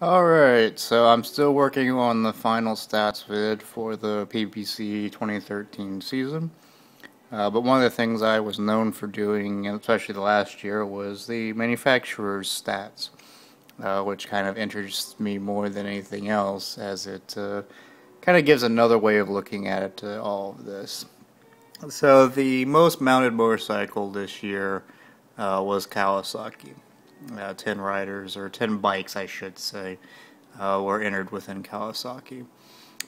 Alright, so I'm still working on the final stats vid for the PPC 2013 season. But one of the things I was known for doing, especially the last year, was the manufacturer's stats, which kind of interests me more than anything else, as it kind of gives another way of looking at it to all of this. So the most mounted motorcycle this year was Kawasaki. 10 riders, or 10 bikes I should say, were entered within Kawasaki.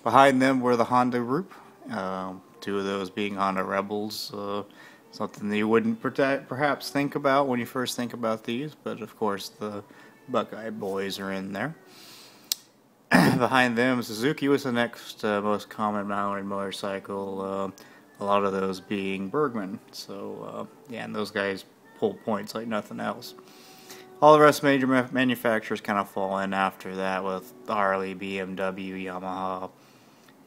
Behind them were the Honda group, two of those being Honda Rebels, something that you wouldn't perhaps think about when you first think about these, but of course the Buckeye boys are in there. Behind them, Suzuki was the next most common mounted motorcycle, a lot of those being Bergman. So, yeah, and those guys pull points like nothing else. All the rest of major manufacturers kind of fall in after that, with Harley, BMW, Yamaha,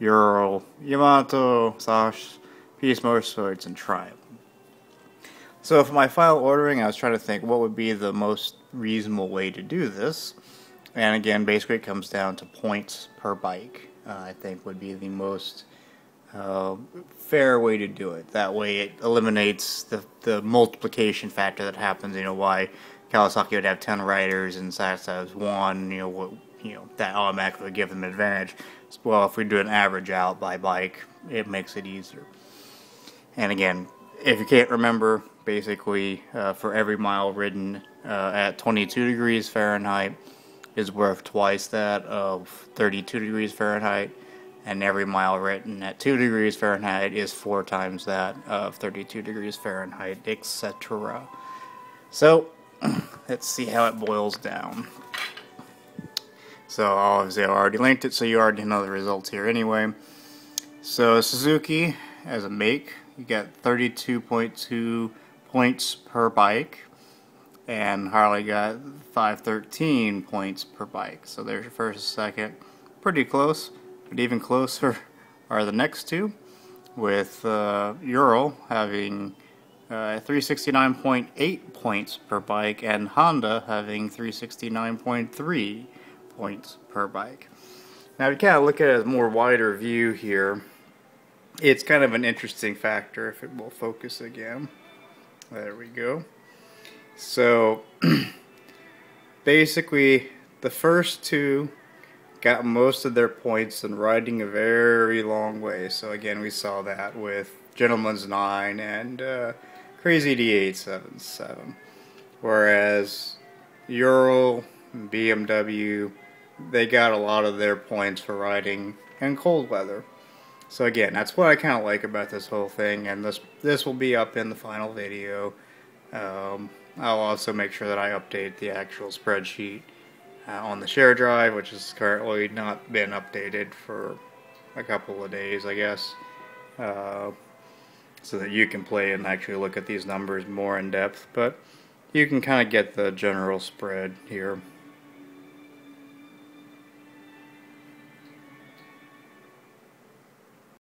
Ural, Yamato, Sash, Peace Motorsports, and Triumph. So for my final ordering, I was trying to think what would be the most reasonable way to do this. And again, basically it comes down to points per bike, I think would be the most fair way to do it. That way it eliminates the multiplication factor that happens, why Kawasaki would have 10 riders and Sax has 1, that automatically would give them an advantage. Well, if we do an average out by bike, it makes it easier. And again, if you can't remember, basically for every mile ridden at 22 degrees Fahrenheit is worth twice that of 32 degrees Fahrenheit, and every mile ridden at 2 degrees Fahrenheit is 4 times that of 32 degrees Fahrenheit, etc. So, let's see how it boils down. So obviously I already linked it, so you already know the results here anyway. So Suzuki, as a make, you get 32.2 points per bike, and Harley got 513 points per bike. So there's your first and second. Pretty close, but even closer are the next two, with Ural having 369.8 points per bike, and Honda having 369.3 points per bike. Now, if you kind of look at it as a more wider view here, it's kind of an interesting factor if it will focus again. There we go. So, basically, the first two got most of their points in riding a very long way. So again, we saw that with Gentleman's 9 and Crazy D877, whereas Ural and BMW, they got a lot of their points for riding in cold weather. So again, that's what I kind of like about this whole thing, and this will be up in the final video. I'll also make sure that I update the actual spreadsheet on the share drive, which has currently not been updated for a couple of days, I guess. So that you can play and actually look at these numbers more in depth, but you can kind of get the general spread here.